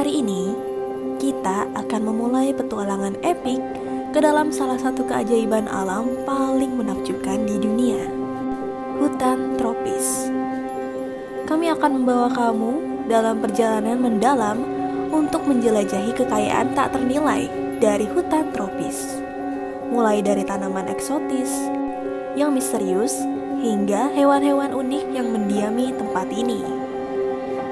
Hari ini, kita akan memulai petualangan epik ke dalam salah satu keajaiban alam paling menakjubkan di dunia, hutan tropis. Kami akan membawa kamu dalam perjalanan mendalam untuk menjelajahi kekayaan tak ternilai dari hutan tropis. Mulai dari tanaman eksotis, yang misterius, hingga hewan-hewan unik yang mendiami tempat ini.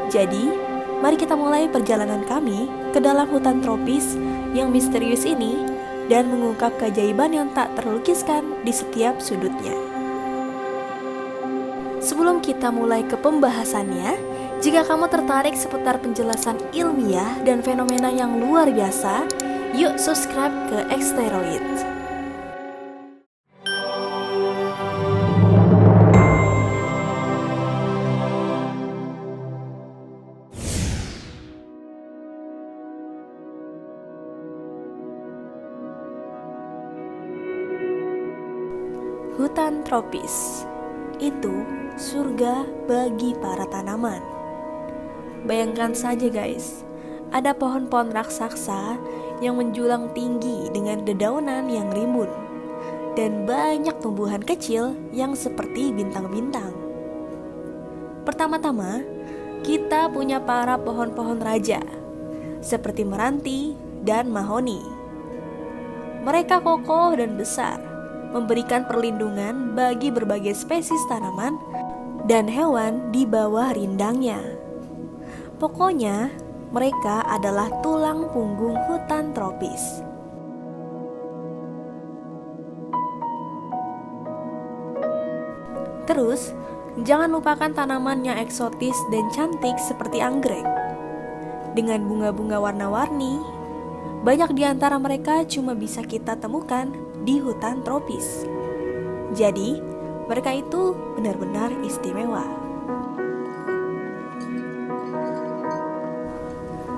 Jadi, mari kita mulai perjalanan kami ke dalam hutan tropis yang misterius ini dan mengungkap keajaiban yang tak terlukiskan di setiap sudutnya. Sebelum kita mulai ke pembahasannya, jika kamu tertarik seputar penjelasan ilmiah dan fenomena yang luar biasa, yuk subscribe ke Exteroid. Hutan tropis itu surga bagi para tanaman. Bayangkan saja guys, ada pohon-pohon raksasa yang menjulang tinggi dengan dedaunan yang rimbun, dan banyak tumbuhan kecil yang seperti bintang-bintang. Pertama-tama, kita punya para pohon-pohon raja, seperti meranti dan mahoni. Mereka kokoh dan besar, memberikan perlindungan bagi berbagai spesies tanaman dan hewan di bawah rindangnya. Pokoknya, mereka adalah tulang punggung hutan tropis. Terus, jangan lupakan tanaman yang eksotis dan cantik seperti anggrek. Dengan bunga-bunga warna-warni, banyak di antara mereka cuma bisa kita temukan di hutan tropis. Jadi, mereka itu benar-benar istimewa.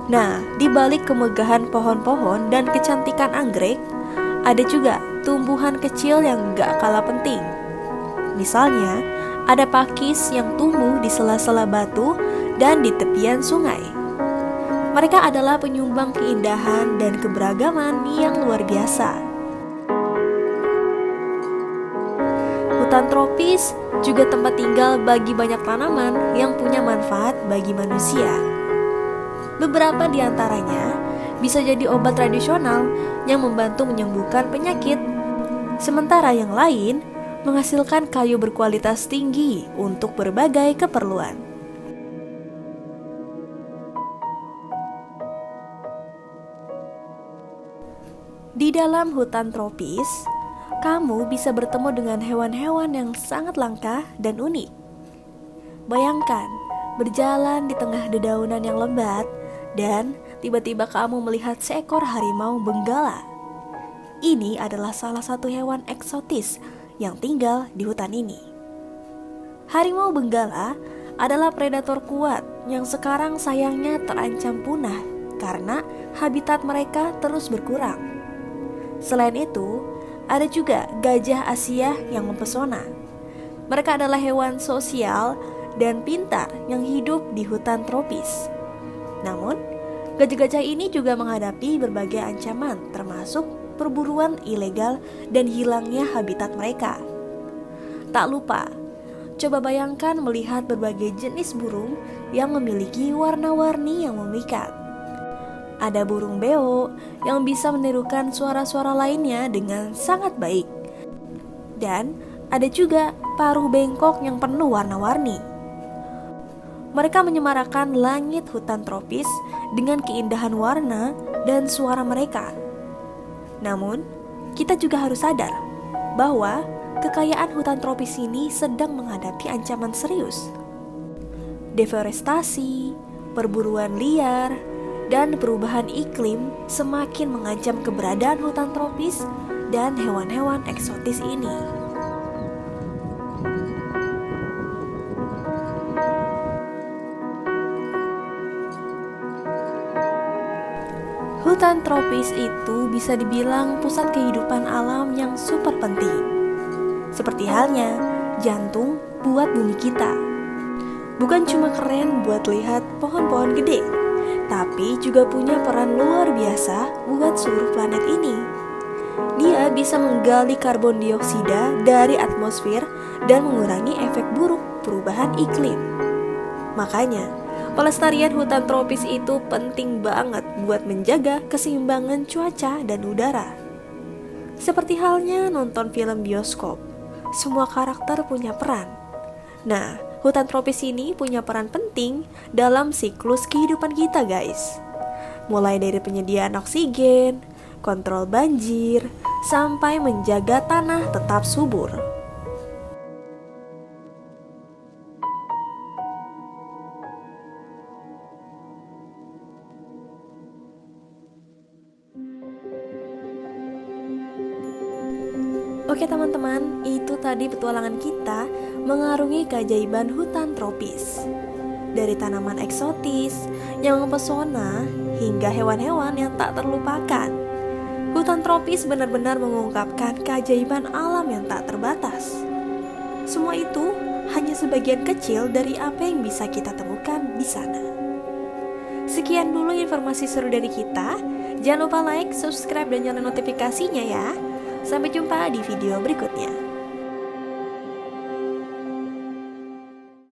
Nah, di balik kemegahan pohon-pohon dan kecantikan anggrek, ada juga tumbuhan kecil yang gak kalah penting. Misalnya, ada pakis yang tumbuh di sela-sela batu dan di tepian sungai. Mereka adalah penyumbang keindahan dan keberagaman yang luar biasa. Hutan tropis juga tempat tinggal bagi banyak tanaman yang punya manfaat bagi manusia. Beberapa di antaranya bisa jadi obat tradisional yang membantu menyembuhkan penyakit, sementara yang lain menghasilkan kayu berkualitas tinggi untuk berbagai keperluan. Di dalam hutan tropis, kamu bisa bertemu dengan hewan-hewan yang sangat langka dan unik. Bayangkan, berjalan di tengah dedaunan yang lebat, dan tiba-tiba kamu melihat seekor harimau benggala. Ini adalah salah satu hewan eksotis yang tinggal di hutan ini. Harimau benggala adalah predator kuat yang sekarang sayangnya terancam punah karena habitat mereka terus berkurang. Selain itu, ada juga gajah Asia yang mempesona. Mereka adalah hewan sosial dan pintar yang hidup di hutan tropis. Namun, gajah-gajah ini juga menghadapi berbagai ancaman, termasuk perburuan ilegal dan hilangnya habitat mereka. Tak lupa, coba bayangkan melihat berbagai jenis burung yang memiliki warna-warni yang memikat. Ada burung beo yang bisa menirukan suara-suara lainnya dengan sangat baik. Dan ada juga paruh bengkok yang penuh warna-warni. Mereka menyemarakan langit hutan tropis dengan keindahan warna dan suara mereka. Namun, kita juga harus sadar bahwa kekayaan hutan tropis ini sedang menghadapi ancaman serius. Deforestasi, perburuan liar, dan perubahan iklim semakin mengancam keberadaan hutan tropis dan hewan-hewan eksotis ini. Hutan tropis itu bisa dibilang pusat kehidupan alam yang super penting. Seperti halnya jantung buat bumi kita. Bukan cuma keren buat lihat pohon-pohon gede, tapi juga punya peran luar biasa buat seluruh planet ini. Dia bisa menggali karbon dioksida dari atmosfer dan mengurangi efek buruk perubahan iklim. Makanya, pelestarian hutan tropis itu penting banget buat menjaga keseimbangan cuaca dan udara. Seperti halnya nonton film bioskop, semua karakter punya peran. Nah, hutan tropis ini punya peran penting dalam siklus kehidupan kita, guys. Mulai dari penyediaan oksigen, kontrol banjir, sampai menjaga tanah tetap subur. Oke teman-teman, itu tadi petualangan kita mengarungi keajaiban hutan tropis. Dari tanaman eksotis yang mempesona hingga hewan-hewan yang tak terlupakan. Hutan tropis benar-benar mengungkapkan keajaiban alam yang tak terbatas. Semua itu hanya sebagian kecil dari apa yang bisa kita temukan di sana. Sekian dulu informasi seru dari kita. Jangan lupa like, subscribe, dan nyalain notifikasinya ya. Sampai jumpa di video berikutnya.